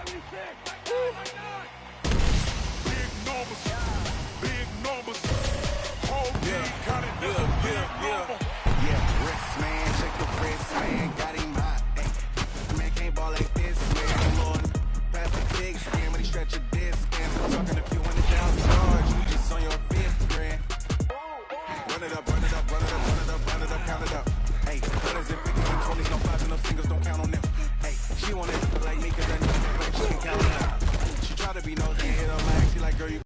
Big numbers, big numbers. Whole team counted, that's a big number. Yeah, wrist man, check the wrist man, got him hot. Ay, man can't ball like this, man. Lord, pass the big screen when he stretch a disc. And I'm talking a few $100,000 charge, you just on your fifth grand. Run it up, run it up, run it up, run it up, run it up, count it up. Hey, hundreds and fifties and 20s, no fives and no singles, don't count on them. Hey, she wanna like me 'cause I know she can count it up. She try to be nosy and hit her lag, she like, girl, you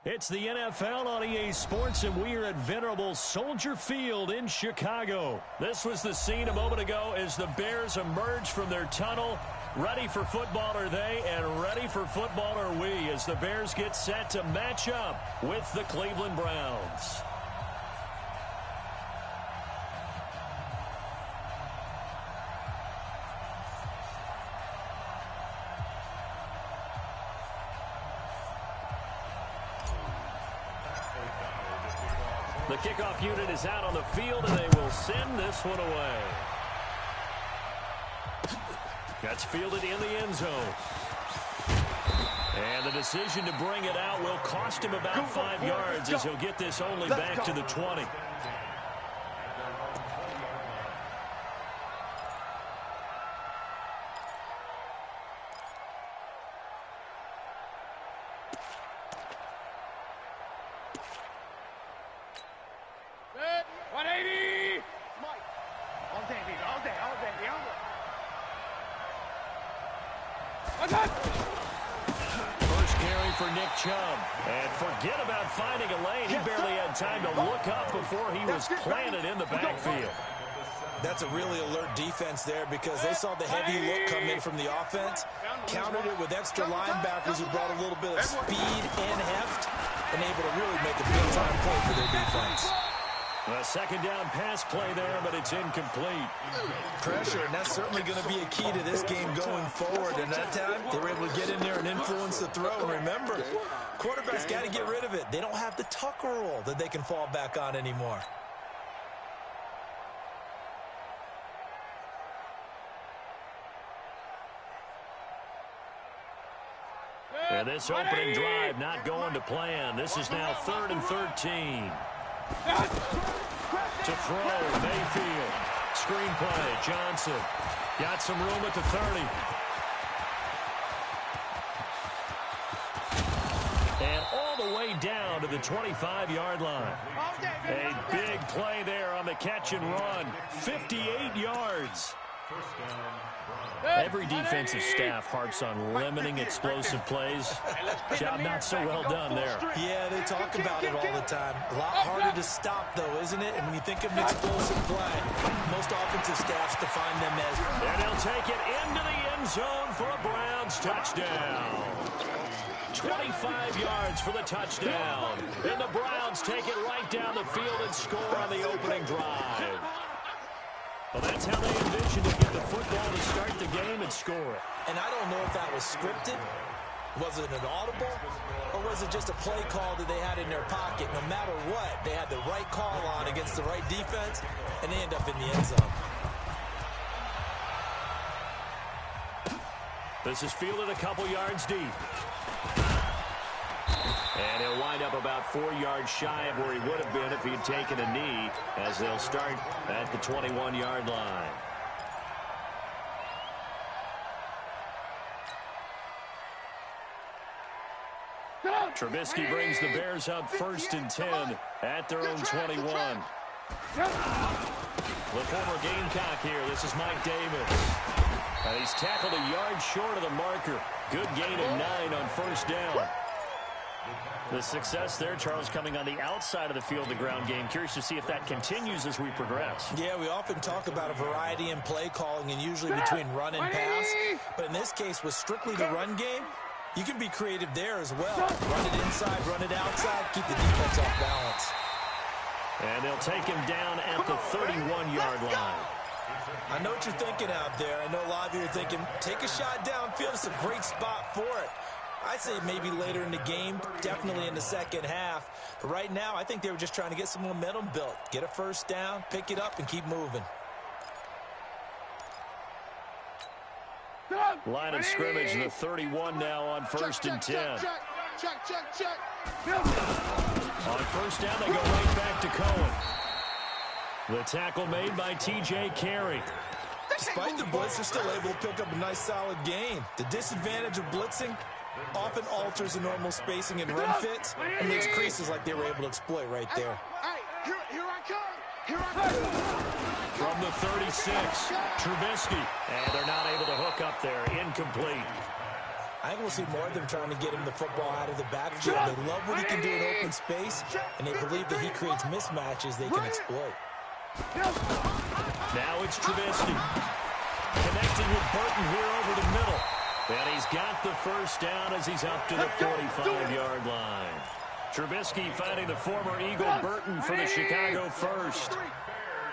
It's the NFL on EA Sports, and we are at venerable Soldier Field in Chicago. This was the scene a moment ago as the Bears emerged from their tunnel. Ready for football are they, and ready for football are we, as the Bears get set to match up with the Cleveland Browns. The kickoff unit is out on the field, and they will send this one away. That's fielded in the end zone. And the decision to bring it out will cost him about 5 yards, as he'll get this only back to the 20. First carry for Nick Chubb. And forget about finding a lane. He barely had time to look up before he was planted in the backfield. That's a really alert defense there because they saw the heavy look come in from the offense, countered it with extra linebackers who brought a little bit of speed and heft, and able to really make a big-time play for their defense. A second down pass play there, but it's incomplete. Pressure, and that's certainly going to be a key to this game going forward. And that time, they were able to get in there and influence the throw. And remember, quarterbacks got to get rid of it. They don't have the tucker roll that they can fall back on anymore. And this opening drive not going to plan. This is now 3rd and 13. To throw, Mayfield. Screen play, Johnson. Got some room at the 30. And all the way down to the 25-yard line. A big play there on the catch and run. 58 yards. Every defensive staff harps on limiting explosive plays. Job not so well done there. Yeah, they talk about it all the time. A lot harder to stop, though, isn't it? And when you think of an explosive play, most offensive staffs define them as... And they'll take it into the end zone for a Browns touchdown. 25 yards for the touchdown. And the Browns take it right down the field and score on the opening drive. Well, that's how they envisioned to get the football to start the game and score it. And I don't know if that was scripted. Was it an audible? Or was it just a play call that they had in their pocket? No matter what, they had the right call on against the right defense, and they end up in the end zone. This is fielded a couple yards deep. And he'll wind up about 4 yards shy of where he would have been if he'd taken a knee, as they'll start at the 21-yard line. Trubisky brings the Bears up 1st and 10 at their own 21. The former Gamecock here. This is Mike Davis. And he's tackled a yard short of the marker. Good gain of 9 on 1st down. The success there, Charles, coming on the outside of the field, the ground game. Curious to see if that continues as we progress. Yeah, we often talk about a variety in play calling and usually between run and pass. But in this case, with strictly the run game, you can be creative there as well. Run it inside, run it outside, keep the defense off balance. And they'll take him down at the 31-yard line. I know what you're thinking out there. I know a lot of you are thinking, take a shot downfield. It's a great spot for it. I'd say maybe later in the game, definitely in the second half. But right now, I think they were just trying to get some momentum built. Get a 1st down, pick it up, and keep moving. Line of scrimmage, the 31 now on 1st and 10. On 1st down, they go right back to Cohen. The tackle made by T.J. Carey. Despite the blitz, they're still able to pick up a nice, solid gain. The disadvantage of blitzing often alters the normal spacing and run fits and makes creases like they were able to exploit right there. Here I come. Here I come. From the 36, Trubisky. And they're not able to hook up there. Incomplete. I think we'll see more of them trying to get him the football out of the backfield. They love what he can do in open space, and they believe that he creates mismatches they can exploit. Now it's Trubisky. Connecting with Burton here over the middle. And he's got the first down as he's up to the 45-yard line. Trubisky finding the former Eagle Burton for the Chicago first.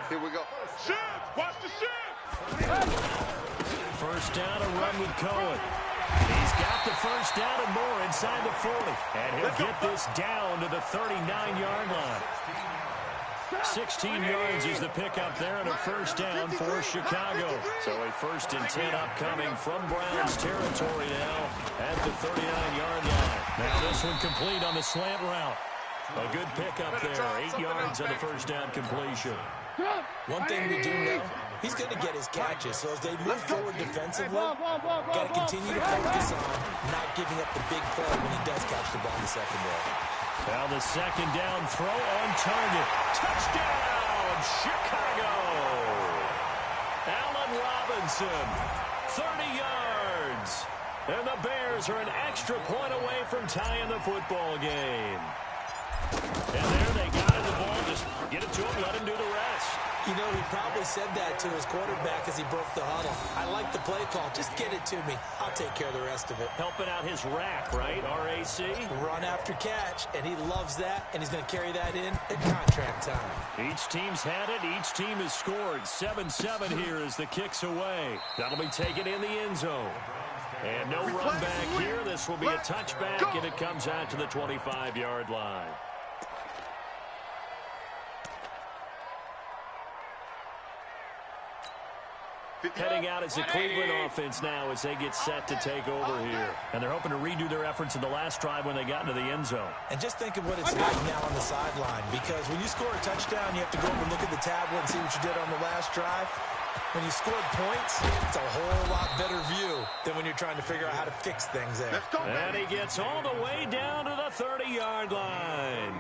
Here we go. Shift! Watch the shift! First down, a run with Cohen. He's got the first down and more inside the 40. And he'll get this down to the 39-yard line. 16 yards is the pickup there and a first down for Chicago. So a 1st and 10 upcoming from Browns territory now at the 39-yard line. Now this one complete on the slant route. A good pickup there, 8 yards on the first down completion. One thing we do know, he's going to get his catches. So as they move forward defensively, got to continue to focus on not giving up the big play when he does catch the ball in the secondary. Now the second down throw on target. Touchdown, Chicago! Allen Robinson, 30 yards. And the Bears are an extra point away from tying the football game. And there they got it, the ball. Just get it to him, let him do the rest. You know, he probably said that to his quarterback as he broke the huddle. I like the play call. Just get it to me. I'll take care of the rest of it. Helping out his rack, right? RAC. Run after catch, and he loves that, and he's going to carry that in at contract time. Each team's had it. Each team has scored. 7-7 here as the kick's away. That'll be taken in the end zone. And no run back here. This will be a touchback, and it comes out to the 25-yard line. Heading out as the Cleveland offense now as they get set to take over here. And they're hoping to redo their efforts in the last drive when they got into the end zone. And just think of what it's like now on the sideline, because when you score a touchdown, you have to go over and look at the tablet and see what you did on the last drive. When you scored points, it's a whole lot better view than when you're trying to figure out how to fix things there. And he gets all the way down to the 30-yard line.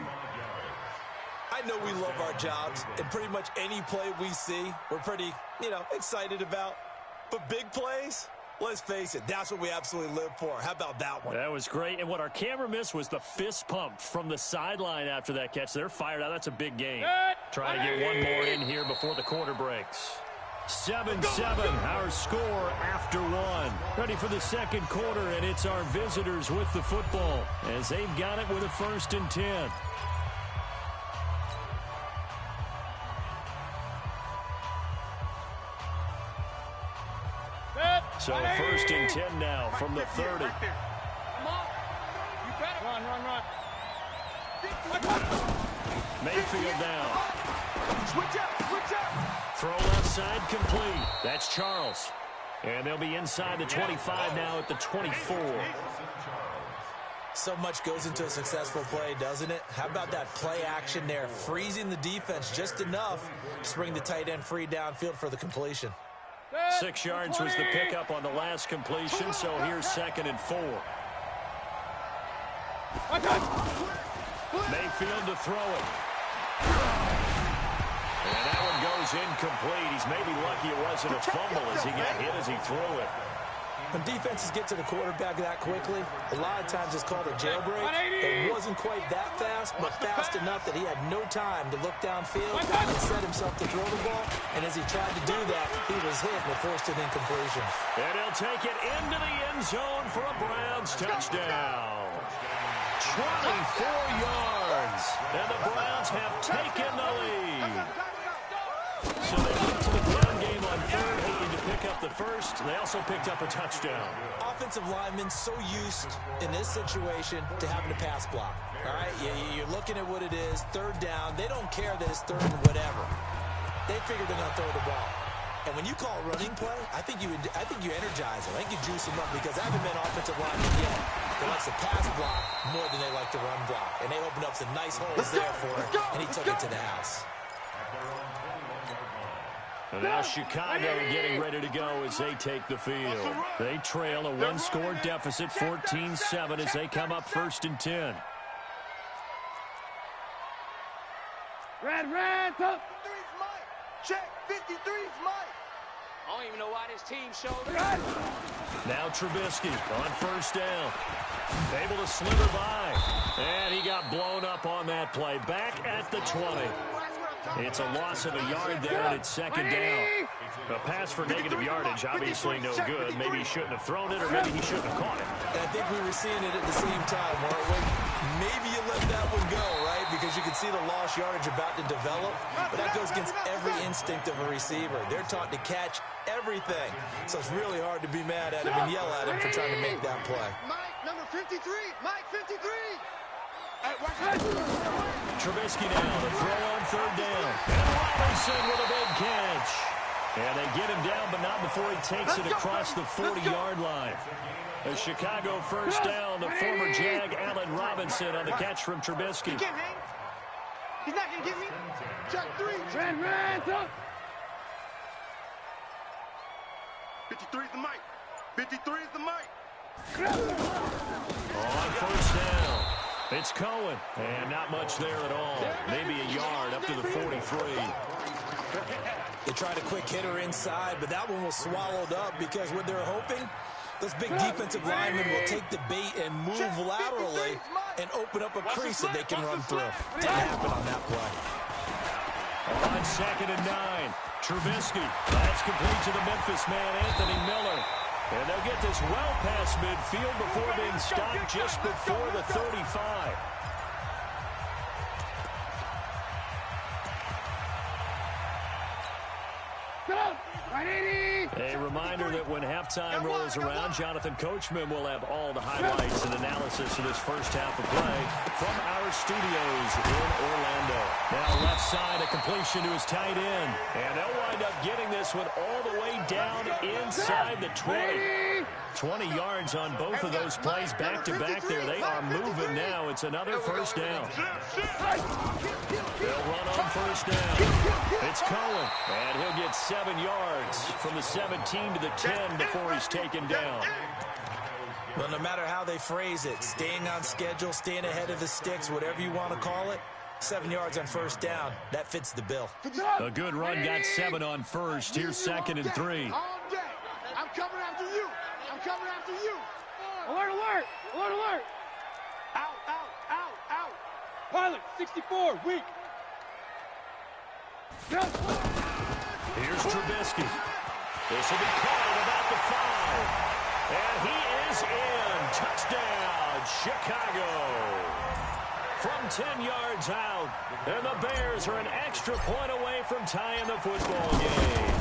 I know we love our jobs, and pretty much any play we see, we're pretty, excited about. But big plays, let's face it, that's what we absolutely live for. How about that one? That was great. And what our camera missed was the fist pump from the sideline after that catch. They're fired out. That's a big game. Trying to get one more in here before the quarter breaks. 7-7, our score after one. Ready for the second quarter, and it's our visitors with the football as they've got it with a 1st and 10. So 1st and 10 now from the 30. Come on. You better run. Mayfield down. Switch up. Throw left side complete. That's Charles. And they'll be inside the 25 now at the 24. So much goes into a successful play, doesn't it? How about that play action there? Freezing the defense just enough to bring the tight end free downfield for the completion. 6 yards was the pickup on the last completion, so here's 2nd and 4. Mayfield to throw it. And that one goes incomplete. He's maybe lucky it wasn't a fumble as he got hit as he threw it. When defenses get to the quarterback that quickly, a lot of times it's called a jailbreak. It wasn't quite that fast, but fast enough that he had no time to look downfield and set himself to throw the ball. And as he tried to do that, he was hit and forced an incompletion. And he'll take it into the end zone for a Browns touchdown. 24 yards, and the Browns have taken the lead. So they went to the ground game on 3rd, hoping to pick up the first. They also picked up a touchdown. Offensive linemen so used in this situation to having to pass block. All right, you're looking at what it is, 3rd down. They don't care that it's 3rd and whatever. They figure they're going to throw the ball. And when you call a running play, I think you energize them. I think you juice them up because I haven't been offensive lineman yet. They like to pass block more than they like to run block. And they opened up some nice holes there for it, and he took it to the house. And now Chicago getting ready to go as they take the field. They trail a one-score deficit, 14-7, as they come up 1st and 10. Red, top. 53's Mike. Check, 53's Mike. don't even know why this team showed up. Now Trubisky on first down. Able to slither by. And he got blown up on that play. Back at the 20. It's a loss of a yard there, and it's second down. A pass for negative yardage, obviously no good. Maybe he shouldn't have thrown it, or maybe he shouldn't have caught it. And I think we were seeing it at the same time, weren't we? Maybe you let that one go, right? Because you can see the lost yardage about to develop. But that goes against every instinct of a receiver. They're taught to catch everything. So it's really hard to be mad at him and yell at him for trying to make that play. Mike, number 53. Mike, 53. Trubisky now to throw on third down. And Robinson with a big catch. And they get him down, but not before he takes it across the 40-yard line. A Chicago first down to former Jag Allen Robinson on the catch from Trubisky. He can't hang. He's not going to get me. Check 3. Trent, 53 is the mic. 53 is the mic. On first down, it's Cohen. And not much there at all. Maybe a yard up to the 43. They tried a quick hitter inside, but that one was swallowed up because what they're hoping, those big defensive linemen will take the bait and move laterally and open up a crease that they can run through. Didn't happen on that play. On second and 9, Trubisky. That's complete to the Memphis man, Anthony Miller. And they'll get this well past midfield before being stopped just before the 35. A reminder that when halftime rolls around, Jonathan Coachman will have all the highlights and analysis of this first half of play from our studios in Orlando. Now left side, a completion to his tight end. And they'll wind up getting this one all the way down inside the 20. 20 yards on both of those plays back-to-back there. They are moving now. It's another first down. They'll run on first down. It's Cohen, and he'll get 7 yards from the 17 to the 10 before he's taken down. Well, no matter how they phrase it, staying on schedule, staying ahead of the sticks, whatever you want to call it, 7 yards on first down, that fits the bill. A good run, got 7 on first. Here's second and 3. All day. I'm coming after you. I'm coming after you. Alert, alert. Alert, alert. Out, out, out, out. Pilot, 64, weak. Here's Trubisky. This will be caught at about the 5. And he is in. Touchdown, Chicago. From 10 yards out. And the Bears are an extra point away from tying the football game.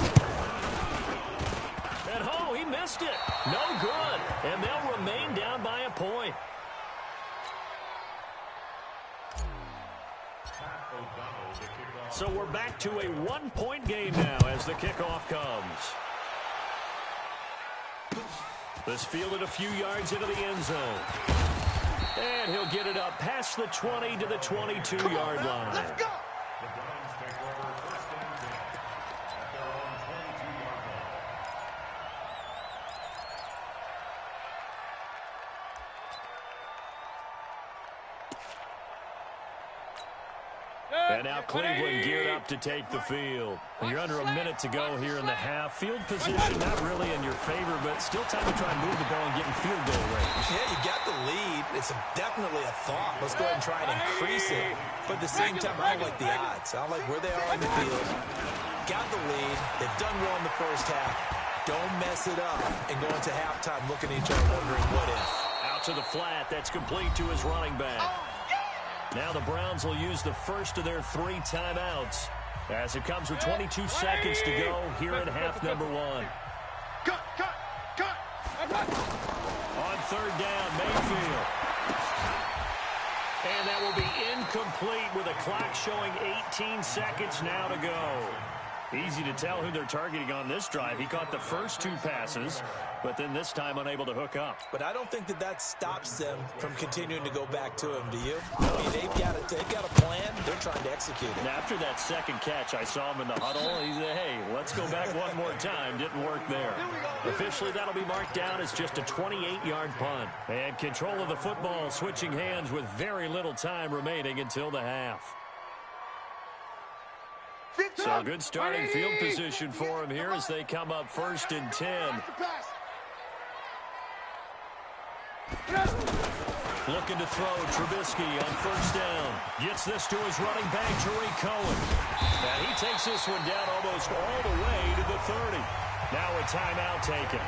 And oh, he missed it. No good. And they'll remain down by a point. So we're back to a 1-point game now as the kickoff comes. This fielded a few yards into the end zone. And he'll get it up past the 20 to the 22-yard line. Let's go. And now Cleveland geared up to take the field. And you're under a minute to go here in the half. Field position not really in your favor, but still time to try and move the ball and get in field goal range. Yeah, you got the lead. It's definitely a thought. Let's go ahead and try and increase it. But at the same time, I don't like the odds. I don't like where they are on the field. Got the lead. They've done well in the first half. Don't mess it up and go into halftime looking at each other wondering what if. Out to the flat. That's complete to his running back. Now the Browns will use the first of their 3 timeouts as it comes with 22 seconds to go here in half number 1. Cut, cut, cut. On third down, Mayfield. And that will be incomplete with a clock showing 18 seconds now to go. Easy to tell who they're targeting on this drive. He caught the first 2 passes, but then this time unable to hook up. But I don't think that stops them from continuing to go back to him, do you? I mean, they've got a plan. They're trying to execute it. And after that second catch, I saw him in the huddle. He said, hey, let's go back one more time. Didn't work there. Officially, that'll be marked down as just a 28-yard punt. And control of the football switching hands with very little time remaining until the half. So good starting field position for him here as they come up 1st and 10. Looking to throw, Trubisky on 1st down. Gets this to his running back, Tariq Cohen. And he takes this one down almost all the way to the 30. Now a timeout taken.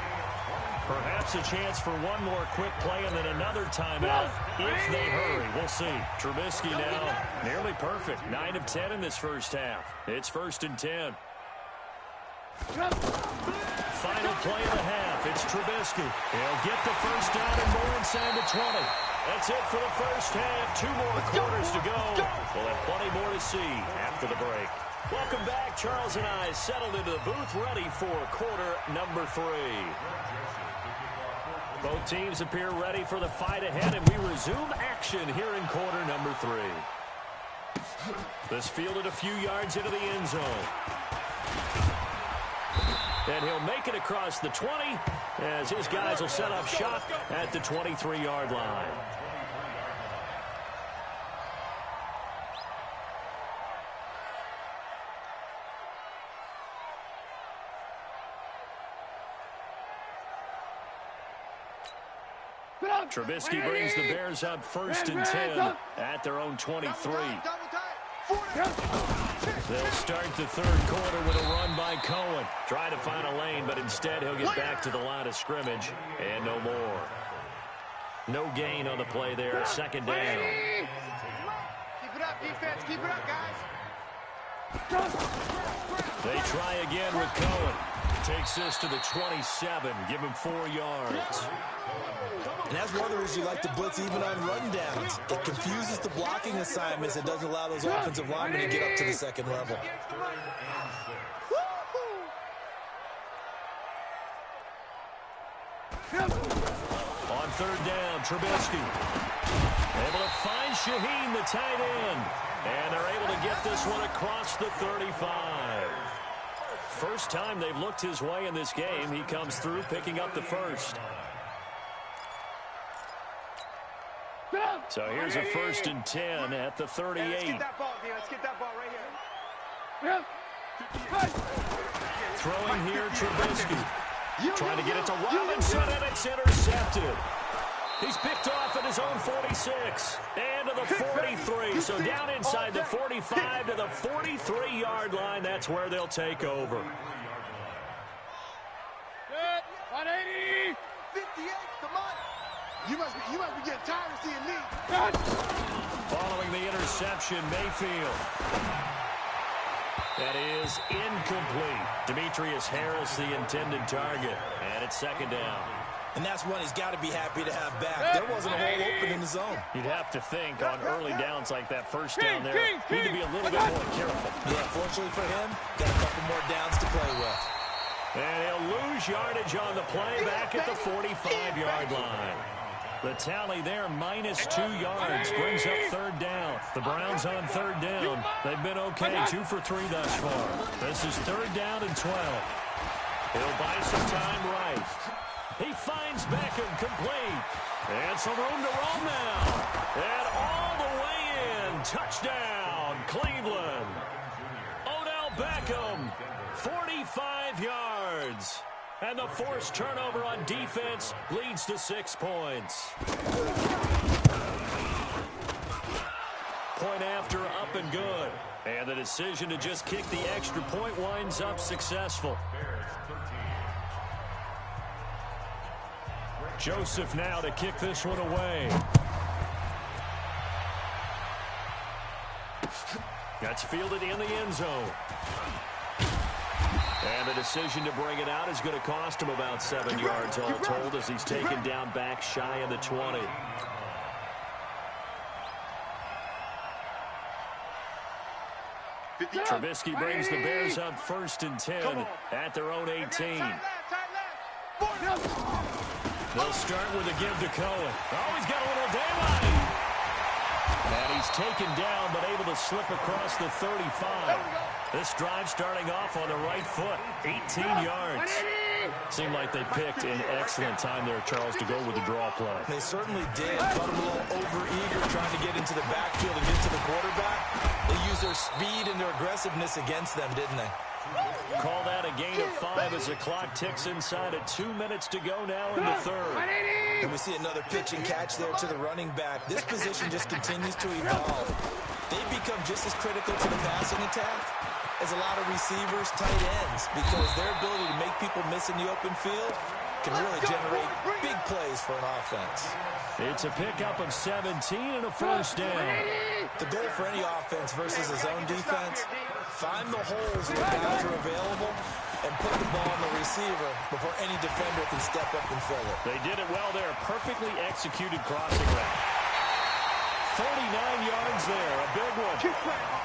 Perhaps a chance for one more quick play and then another timeout if they hurry. We'll see. Trubisky now nearly perfect. 9 of 10 in this first half. It's 1st and 10. Final play of the half. It's Trubisky. He'll get the first down and more inside the 20. That's it for the first half. 2 more quarters to go. We'll have plenty more to see after the break. Welcome back. Charles and I settled into the booth ready for quarter number 3. Both teams appear ready for the fight ahead, and we resume action here in quarter number 3. This fielded a few yards into the end zone. And he'll make it across the 20 as his guys will set up shop at the 23-yard line. Trubisky brings the Bears up 1st and 10 at their own 23. They'll start the 3rd quarter with a run by Cohen. Try to find a lane, but instead he'll get back to the line of scrimmage and no more. No gain on the play there. 2nd down. Keep it up, defense. Keep it up, guys. They try again with Cohen. Takes this to the 27. Give him 4 yards. And that's one of the reasons you like to blitz even on run downs. It confuses the blocking assignments and doesn't allow those offensive linemen to get up to the 2nd level. On 3rd down, Trubisky. Able to find Shaheen, the tight end. And they're able to get this one across the 35. First time they've looked his way in this game. He comes through picking up the 1st. So here's a 1st and 10 at the 38. Let's get that ball, D. Let's get that ball right here. Throwing here, Trubisky. Trying to get it to Robinson, and it's intercepted. He's picked off at his own 46 and to the 43. So down inside the 45 to the 43-yard line. That's where they'll take over. 180. 58. Come on. You must be getting tired of seeing me. Following the interception, Mayfield. That is incomplete. Demetrius Harris, the intended target. And it's 2nd down. And that's one he's got to be happy to have back. There wasn't a hole open in the zone. You'd have to think on early downs like that 1st down there, need to be a little bit more careful. Yeah, fortunately for him, got a couple more downs to play with. And he'll lose yardage on the play back at the 45-yard line. The tally there, -2 yards, brings up 3rd down. The Browns on 3rd down. They've been okay, 2 for 3 thus far. This is 3rd down and 12. He'll buy some time right. He finds Beckham complete. And some room to roam now. And all the way in. Touchdown, Cleveland. Odell Beckham, 45 yards. And the forced turnover on defense leads to 6 points. Point after, up and good. And the decision to just kick the extra point winds up successful. Joseph now to kick this one away. That's fielded in the end zone. And the decision to bring it out is going to cost him about 7 yards all told as he's taken down back shy of the 20. Trubisky brings the Bears up 1st and 10 at their own 18. They'll start with a give to Cohen. Oh, he's got a little daylight. And he's taken down, but able to slip across the 35. This drive starting off on the right foot, 18 yards. Seemed like they picked an excellent time there, Charles, to go with the draw play. They certainly did. Got a little over-eager trying to get into the backfield and get to the quarterback. They used their speed and their aggressiveness against them, didn't they? Call that a gain of 5 as the clock ticks inside at 2 minutes to go now in the third. And we see another pitch and catch there to the running back. This position just continues to evolve. They've become just as critical to the passing attack as a lot of receivers, tight ends, because their ability to make people miss in the open field can really generate big plays for an offense. It's a pickup of 17 and a first down. The goal for any offense versus a zone defense, find the holes where guys are available and put the ball on the receiver before any defender can step up and fill it. They did it well there. Perfectly executed crossing route. 49 yards there, a big one.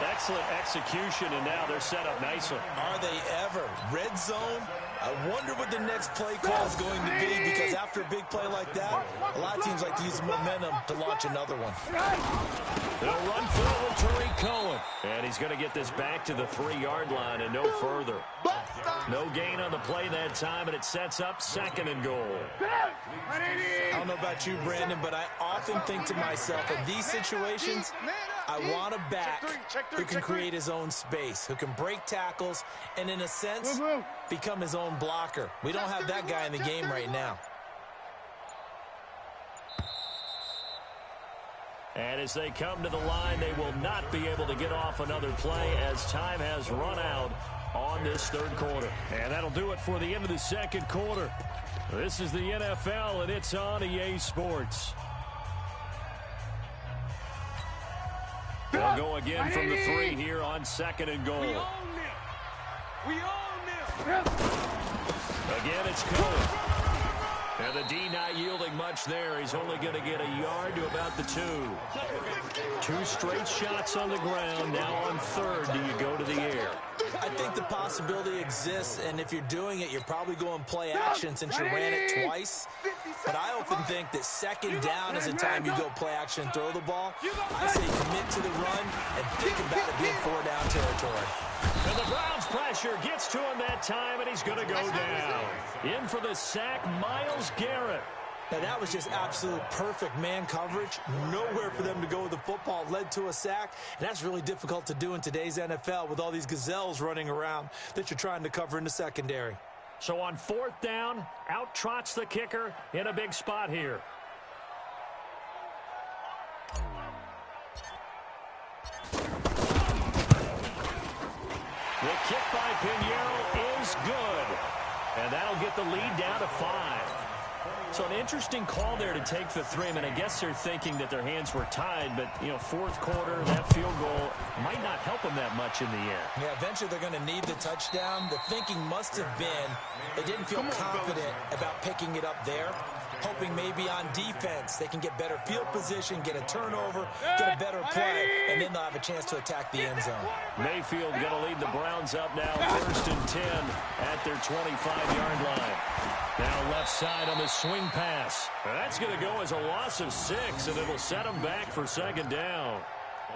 Excellent execution, and now they're set up nicely. Are they ever? Red zone? I wonder what the next play call is going to be, because after a big play like that, a lot of teams like to use momentum to launch another one. They'll run forward to Tariq Cohen, and he's going to get this back to the 3-yard line and no further. No gain on the play that time, and it sets up 2nd and goal. I don't know about you, Brandon, but I often think to myself, in these situations, I want a back who can create his own space, who can break tackles, and in a sense, become his own blocker. We don't have that guy in the game right now. And as they come to the line, they will not be able to get off another play as time has run out on this third quarter. And that'll do it for the end of the second quarter. This is the NFL, and it's on EA Sports. They'll go again from the 3 here on 2nd and goal. We own them. Again, it's Cohen. And the D not yielding much there. He's only going to get a yard to about the 2. 2 straight shots on the ground. Now on 3rd, do you go to the air? I think the possibility exists, and if you're doing it, you're probably going play action since you ran it twice. But I often think that 2nd down is the time you go play action and throw the ball. I say commit to the run and think about it being 4-down territory. And the Browns pressure gets to him that time, and he's going to go down. In for the sack, Myles Garrett. Now, that was just absolute perfect man coverage. Nowhere for them to go with the football. Led to a sack, and that's really difficult to do in today's NFL with all these gazelles running around that you're trying to cover in the secondary. So on 4th down, out trots the kicker in a big spot here. The kick by Pinheiro is good. And that'll get the lead down to 5. So an interesting call there to take the 3. I mean, I guess they're thinking that their hands were tied, but, you know, 4th quarter, that field goal might not help them that much in the end. Yeah, eventually they're going to need the touchdown. The thinking must have been they didn't feel confident about picking it up there, hoping maybe on defense they can get better field position, get a turnover, get a better play, and then they'll have a chance to attack the end zone. Mayfield going to lead the Browns up now, 1st and 10 at their 25-yard line. Now left side on the swing pass. That's going to go as a loss of 6, and it'll set them back for 2nd down.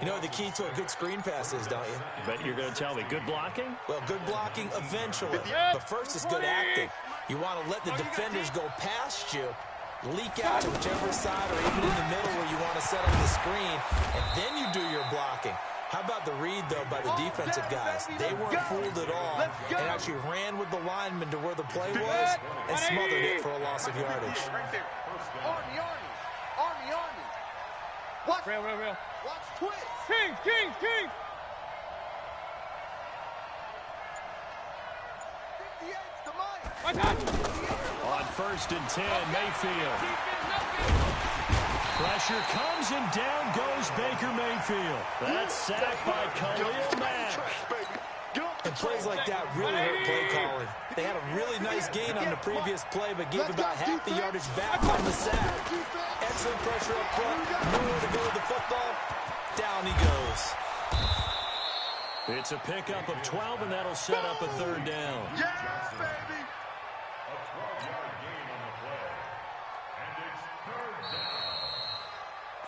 You know what the key to a good screen pass is, don't you? Bet you're going to tell me good blocking? Well, good blocking eventually, but first is good acting. You want to let the defenders go past you, leak out to whichever side or even in the middle where you want to set up the screen, and then you do your blocking. How about the read, though, by the defensive guys? They weren't fooled at all and actually ran with the lineman to where the play was and smothered it for a loss of yardage. Army. Watch. Real. Watch twist. King. 58's the money. On 1st and 10, Mayfield. Pressure comes, and down goes Baker Mayfield. That's sacked by Khalil Mack. And plays like that really hurt play calling. They had a really nice gain on the previous play, but gave about half the yardage back on the sack. Excellent pressure up front. Nowhere to go with the football. Down he goes. It's a pickup of 12, and that'll set up a 3rd down. Yes, baby.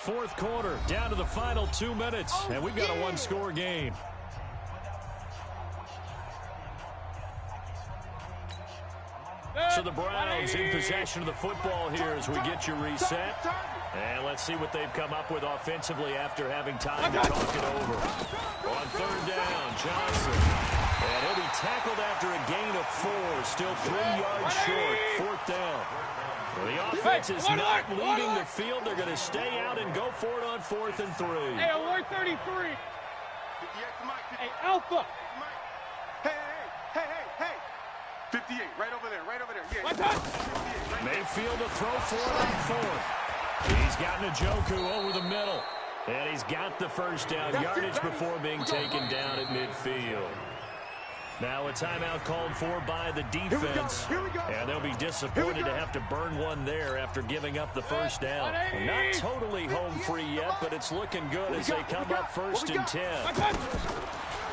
4th quarter, down to the final 2 minutes, and we've got a 1-score game. So the Browns in possession of the football here as we get you reset. And let's see what they've come up with offensively after having time to talk it over. On third down, Johnson. And he'll be tackled after a gain of 4. Still 3 yards short. Fourth down. Well, the offense is not leaving the field. They're going to stay out and go for it on 4th and 3. Hey, alert 33. Hey, Alpha. Hey. 58, right over there. Yeah. Mayfield to throw for it on 4th. He's got Njoku over the middle. And he's got the first down yardage before being taken down at midfield. Now a timeout called for by the defense. And they'll be disappointed to have to burn one there after giving up the first down. Not totally home free yet, but it's looking good as they come up 1st and 10.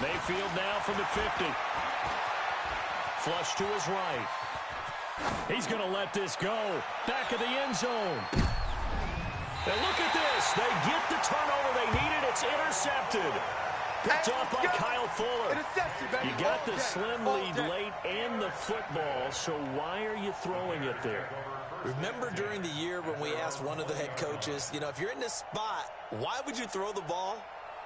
Mayfield now from the 50. Flush to his right. He's going to let this go. Back of the end zone. And look at this. They get the turnover they needed. It's intercepted. Picked off by Kyle Fuller. You got the slim lead late and the football, so why are you throwing it there? Remember during the year when we asked one of the head coaches, if you're in this spot, why would you throw the ball?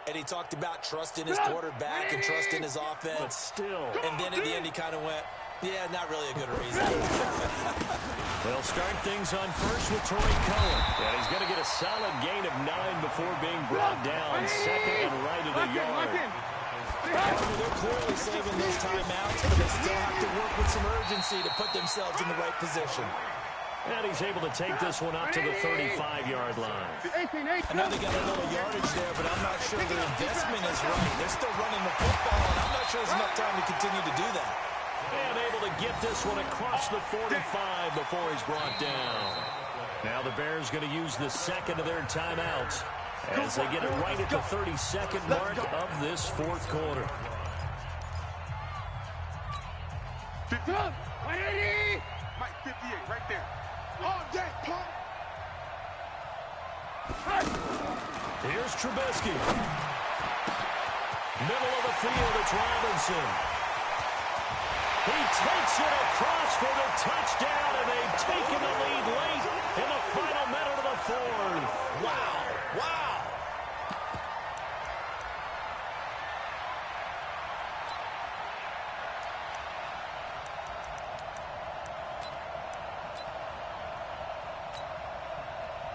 And he talked about trusting his quarterback and trusting his offense. But still. And then at the end he kind of went, yeah, not really a good reason. They'll start things on first with Torrey Cohen. And he's going to get a solid gain of 9 before being brought down. Second and right at the yard. They're clearly saving those timeouts, but they still have to work with some urgency to put themselves in the right position. And he's able to take this one up to the 35-yard line. I know they got a little yardage there, but I'm not sure their investment is right. They're still running the football, and I'm not sure there's enough time to continue to do that. And able to get this one across the 45 before he's brought down. Now the Bears going to use the second of their timeouts as they get it right at the 32nd mark of this fourth quarter. 180. Mike, 58, right there. Oh, yeah, pump. Here's Trubisky. Middle of the field, it's Robinson. He takes it across for the touchdown, and they've taken the lead late in the final minute of the fourth. Wow.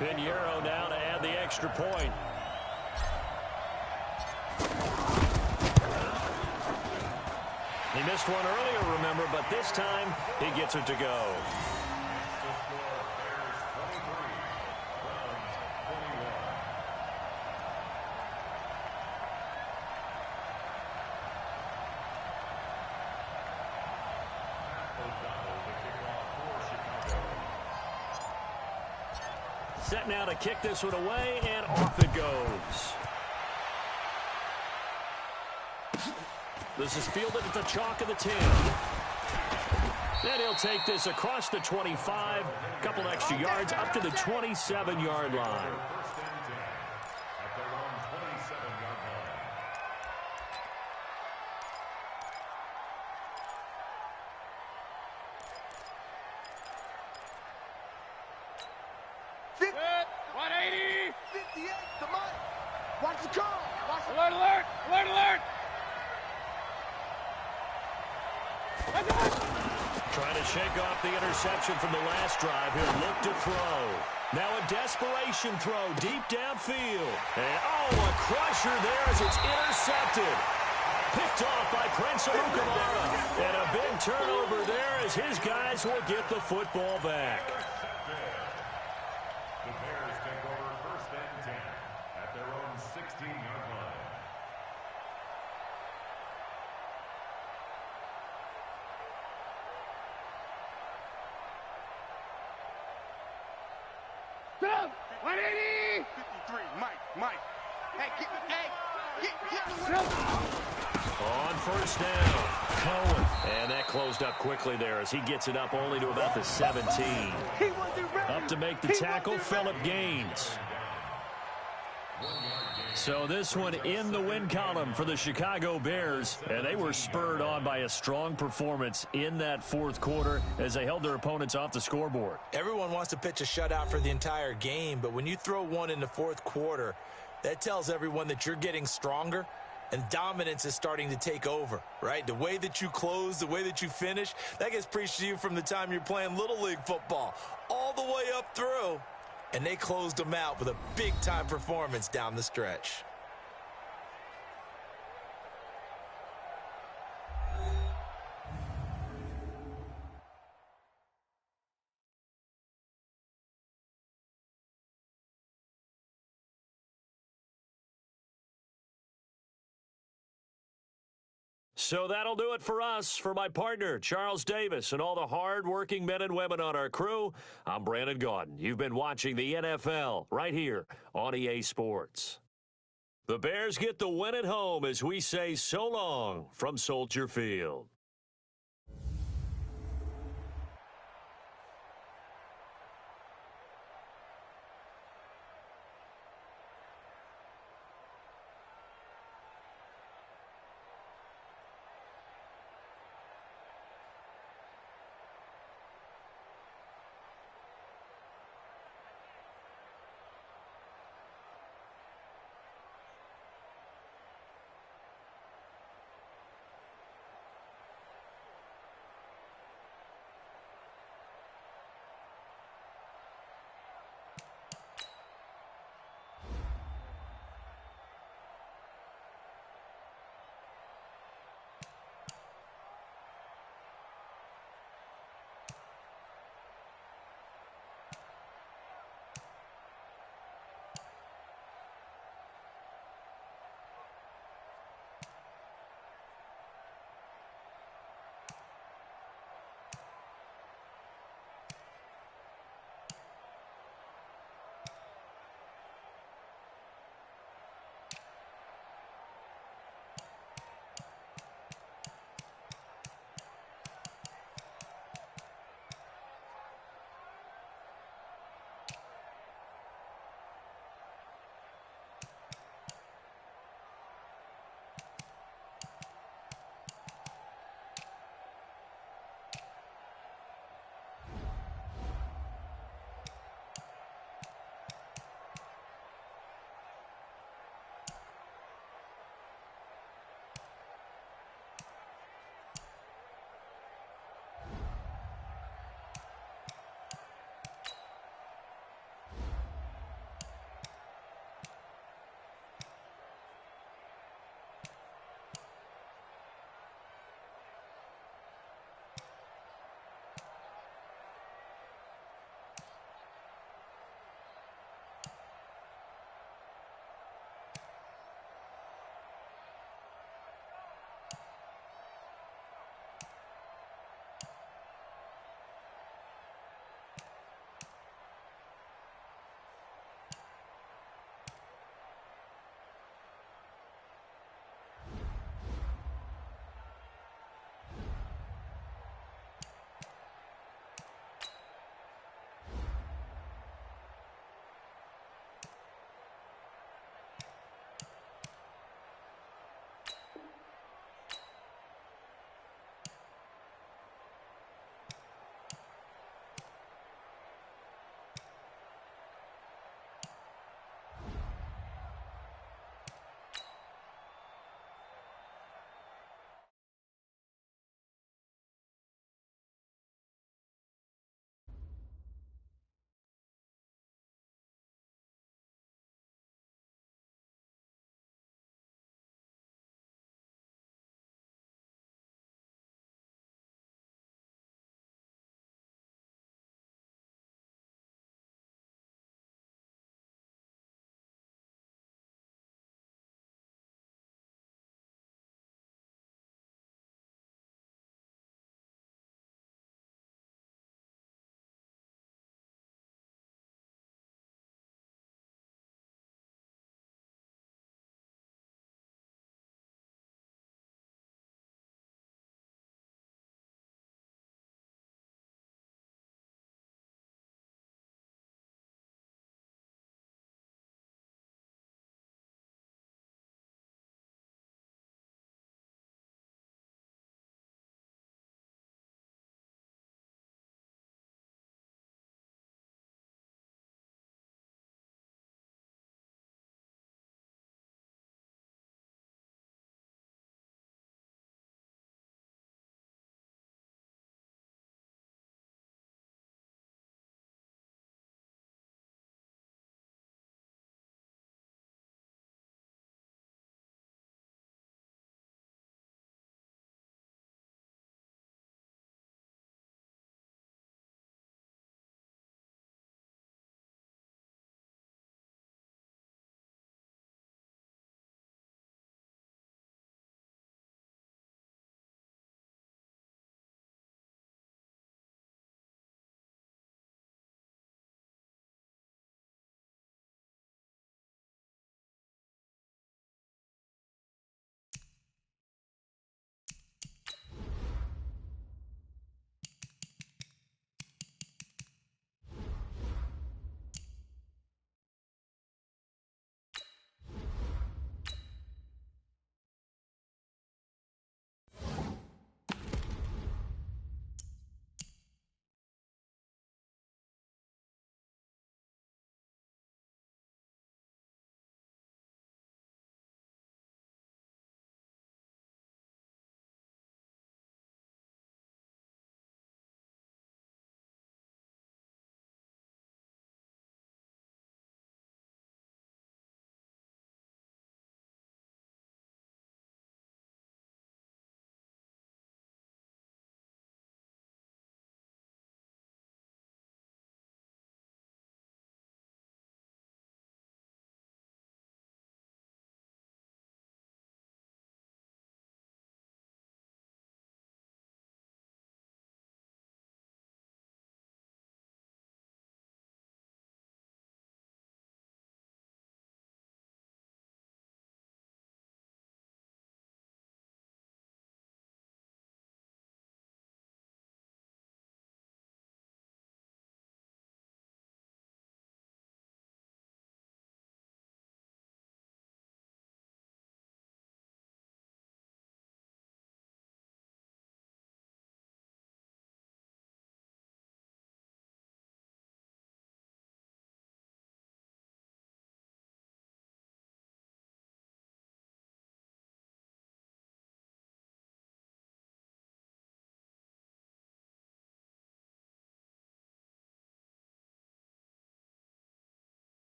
Pinheiro now to add the extra point. He missed one earlier, remember, but this time he gets it to go. Set now to kick this one away, and off it goes. This is fielded at the chalk of the 10. Then he'll take this across the 25, a couple extra yards up to the 27-yard line. Trying to shake off the interception from the last drive. He'll look to throw. Now a desperation throw deep downfield. And a crusher there as it's intercepted. Picked off by Prince Amukamara. And a big turnover there as his guys will get the football back. The Bears take over 1st and 10 at their own 16-yard line. Down, 180. 53, Mike. Hey, get On first down, Cohen. And that closed up quickly there as he gets it up only to about the 17. Up to make the tackle, Phillip Gaines. So this one in the win column for the Chicago Bears, and they were spurred on by a strong performance in that fourth quarter as they held their opponents off the scoreboard. Everyone wants to pitch a shutout for the entire game, but when you throw one in the fourth quarter, that tells everyone that you're getting stronger and dominance is starting to take over, right? The way that you close, the way that you finish, that gets preached to you from the time you're playing Little League football all the way up through. And they closed them out with a big-time performance down the stretch. So that'll do it for us. For my partner, Charles Davis, and all the hard-working men and women on our crew, I'm Brandon Gaudin. You've been watching the NFL right here on EA Sports. The Bears get the win at home as we say so long from Soldier Field.